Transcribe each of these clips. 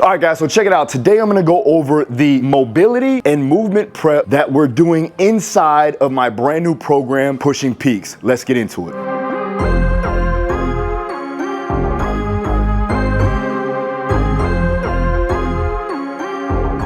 All right, guys, so check it out. Today I'm gonna go over the mobility and movement prep that we're doing inside of my brand new program, Pushing Peaks. Let's get into it.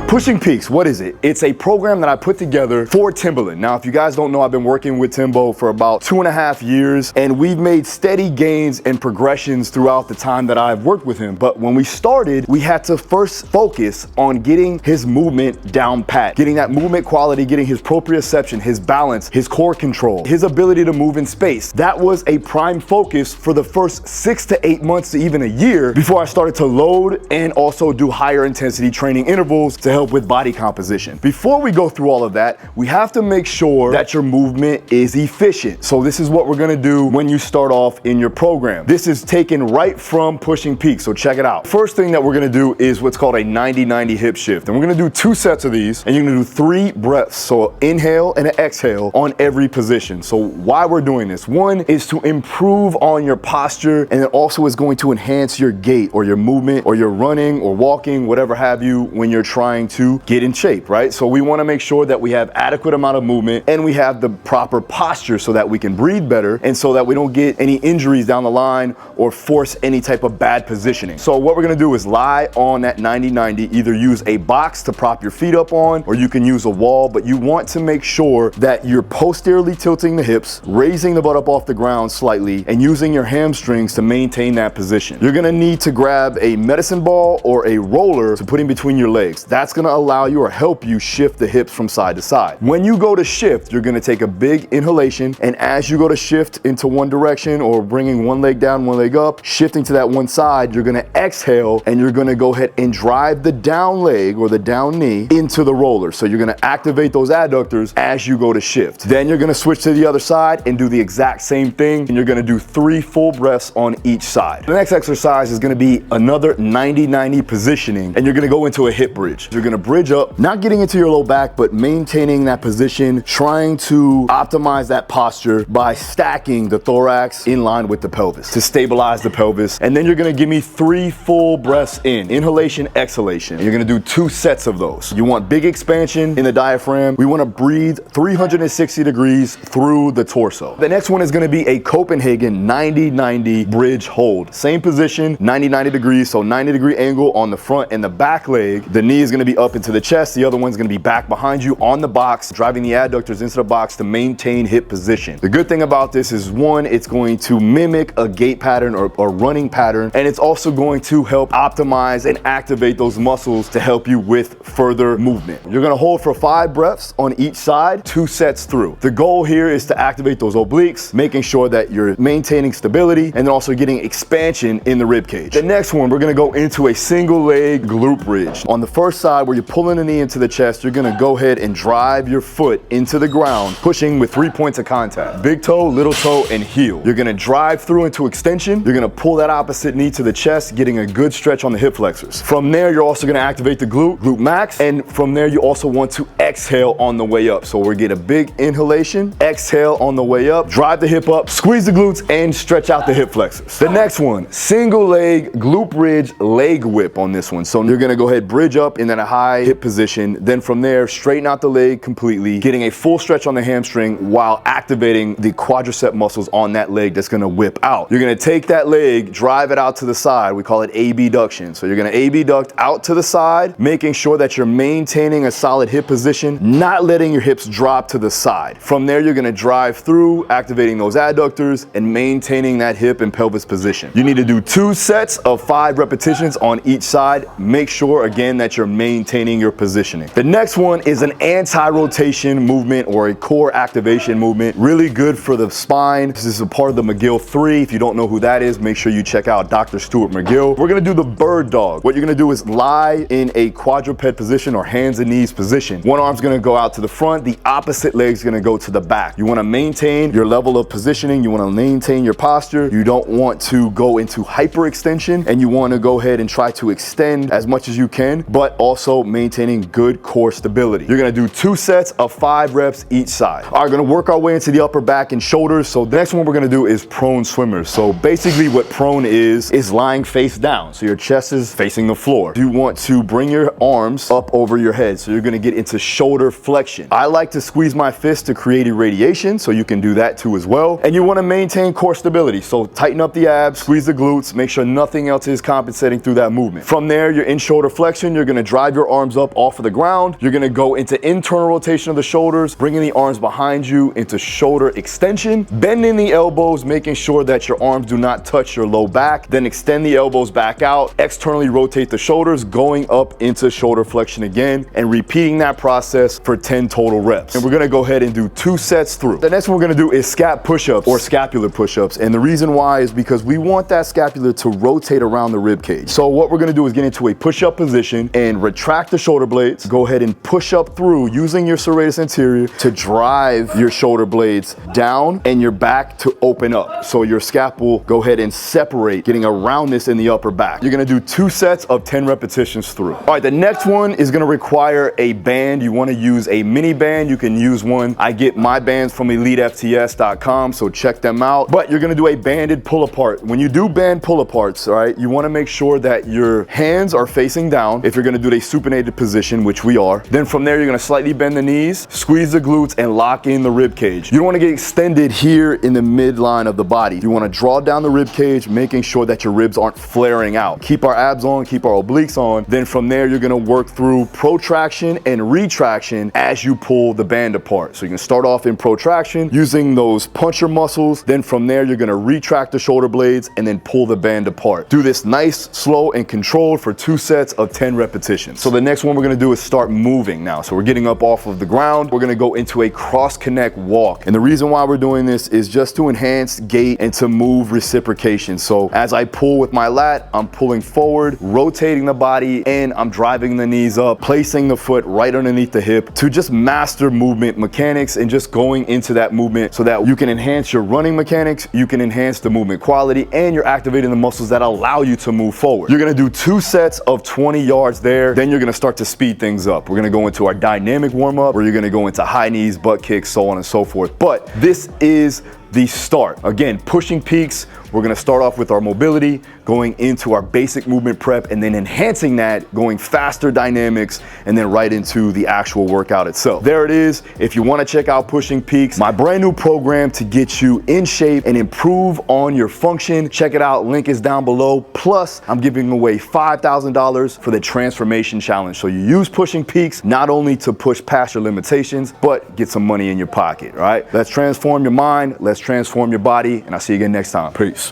Pushing Peaks, what is it? It's a program that I put together for Timberland. Now, if you guys don't know, I've been working with Timbo for about 2.5 years, and we've made steady gains and progressions throughout the time that I've worked with him. But when we started, we had to first focus on getting his movement down pat, getting that movement quality, getting his proprioception, his balance, his core control, his ability to move in space. That was a prime focus for the first 6 to 8 months to even a year before I started to load and also do higher intensity training intervals to help with body composition. Before we go through all of that, we have to make sure that your movement is efficient. So this is what we're gonna do when you start off in your program. This is taken right from Pushing Peaks, so check it out. First thing that we're gonna do is what's called a 90-90 hip shift. And we're gonna do 2 sets of these, and you're gonna do 3 breaths. So inhale and an exhale on every position. So why we're doing this? One is to improve on your posture, and it also is going to enhance your gait or your movement or your running or walking, whatever have you, when you're trying to get in shape, right? So we want to make sure that we have adequate amount of movement and we have the proper posture so that we can breathe better and so that we don't get any injuries down the line or force any type of bad positioning. So what we're going to do is lie on that 90-90, either use a box to prop your feet up on, or you can use a wall, but you want to make sure that you're posteriorly tilting the hips, raising the butt up off the ground slightly, and using your hamstrings to maintain that position. You're going to need to grab a medicine ball or a roller to put in between your legs. That's going to allow you or help you shift the hips from side to side. When you go to shift, you're going to take a big inhalation, and as you go to shift into one direction or bringing one leg down, one leg up, shifting to that one side, you're going to exhale and you're going to go ahead and drive the down leg or the down knee into the roller. So you're going to activate those adductors as you go to shift. Then you're going to switch to the other side and do the exact same thing, and you're going to do 3 full breaths on each side. The next exercise is going to be another 90-90 positioning, and you're going to go into a hip bridge. You're going to bridge up, not getting into your low back, but maintaining that position, trying to optimize that posture by stacking the thorax in line with the pelvis to stabilize the pelvis. And then you're gonna give me 3 full breaths in, inhalation, exhalation. And you're gonna do 2 sets of those. You want big expansion in the diaphragm. We wanna breathe 360 degrees through the torso. The next one is gonna be a Copenhagen 90-90 bridge hold. Same position, 90-90 degrees, so 90-degree angle on the front and the back leg. The knee is gonna be up into the chest, the other one's gonna be back behind you on the box, driving the adductors into the box to maintain hip position. The good thing about this is, one, it's going to mimic a gait pattern or running pattern, and it's also going to help optimize and activate those muscles to help you with further movement. You're gonna hold for 5 breaths on each side, 2 sets through. The goal here is to activate those obliques, making sure that you're maintaining stability and then also getting expansion in the rib cage. The next one, we're gonna go into a single leg glute bridge. On the first side, where you're pulling the knee into the chest, you're gonna go ahead and drive your foot into the ground, pushing with 3 points of contact: big toe, little toe, and heel. You're gonna drive through into extension. You're gonna pull that opposite knee to the chest, getting a good stretch on the hip flexors. From there, you're also gonna activate the glute max, and from there, you also want to exhale on the way up. So we're gonna get a big inhalation, exhale on the way up, drive the hip up, squeeze the glutes, and stretch out the hip flexors. The next one, single leg glute bridge leg whip on this one. So you're gonna go ahead, bridge up in that high hip position. Then from there, straighten out the leg completely, getting a full stretch on the hamstring while activating the quadricep muscles on that leg that's gonna whip out. You're gonna take that leg, drive it out to the side. We call it abduction. So you're gonna abduct out to the side, making sure that you're maintaining a solid hip position, not letting your hips drop to the side. From there, you're gonna drive through, activating those adductors and maintaining that hip and pelvis position. You need to do 2 sets of 5 repetitions on each side. Make sure, again, that you're maintaining your positioning. The next one is an anti-rotation movement or a core activation movement. Really good for the spine. This is a part of the McGill 3. If you don't know who that is, make sure you check out Dr. Stuart McGill. We're gonna do the bird dog. What you're gonna do is lie in a quadruped position or hands and knees position. One arm's gonna go out to the front, the opposite leg's gonna go to the back. You wanna maintain your level of positioning, you wanna maintain your posture. You don't want to go into hyperextension, and you wanna go ahead and try to extend as much as you can, but also also maintaining good core stability. You're gonna do 2 sets of 5 reps each side. All right, we're gonna work our way into the upper back and shoulders. So the next one we're gonna do is prone swimmers. So basically what prone is lying face down. So your chest is facing the floor. You want to bring your arms up over your head. So you're gonna get into shoulder flexion. I like to squeeze my fist to create irradiation, so you can do that too as well. And you wanna maintain core stability. So tighten up the abs, squeeze the glutes, make sure nothing else is compensating through that movement. From there, you're in shoulder flexion. You're gonna drive your arms up off of the ground. You're gonna go into internal rotation of the shoulders, bringing the arms behind you into shoulder extension, bending the elbows, making sure that your arms do not touch your low back. Then extend the elbows back out, externally rotate the shoulders, going up into shoulder flexion again, and repeating that process for 10 total reps. And we're gonna go ahead and do 2 sets through. The next one we're gonna do is scap push-ups or scapular push-ups. And the reason why is because we want that scapula to rotate around the rib cage. So what we're gonna do is get into a push-up position and retract the shoulder blades. Go ahead and push up through using your serratus anterior to drive your shoulder blades down and your back to open up. So your scap will go ahead and separate, getting around this in the upper back. You're gonna do 2 sets of 10 repetitions through. All right, the next one is gonna require a band. You wanna use a mini band. You can use one. I get my bands from EliteFTS.com, so check them out. But you're gonna do a banded pull apart. When you do band pull aparts, all right, you wanna make sure that your hands are facing down if you're gonna do a supinated position, which we are. Then from there, you're gonna slightly bend the knees, squeeze the glutes, and lock in the rib cage. You don't wanna get extended here in the midline of the body. You wanna draw down the rib cage, making sure that your ribs aren't flaring out. Keep our abs on, keep our obliques on. Then from there, you're gonna work through protraction and retraction as you pull the band apart. So you can start off in protraction using those puncher muscles. Then from there, you're gonna retract the shoulder blades and then pull the band apart. Do this nice, slow, and controlled for 2 sets of 10 repetitions. So the next one we're gonna do is start moving now. So we're getting up off of the ground. We're gonna go into a cross connect walk. And the reason why we're doing this is just to enhance gait and to move reciprocation. So as I pull with my lat, I'm pulling forward, rotating the body, and I'm driving the knees up, placing the foot right underneath the hip to just master movement mechanics and just going into that movement so that you can enhance your running mechanics, you can enhance the movement quality, and you're activating the muscles that allow you to move forward. You're gonna do 2 sets of 20 yards there. Then you're gonna start to speed things up. We're gonna go into our dynamic warm up where you're gonna go into high knees, butt kicks, so on and so forth. But this is the start. Again, pushing peaks. We're gonna start off with our mobility, going into our basic movement prep, and then enhancing that, going faster dynamics, and then right into the actual workout itself. There it is. If you wanna check out Pushing Peaks, my brand new program to get you in shape and improve on your function, check it out. Link is down below. Plus, I'm giving away $5,000 for the Transformation Challenge. So you use Pushing Peaks not only to push past your limitations, but get some money in your pocket, all right? Let's transform your mind. Let's transform your body, and I'll see you again next time. Peace.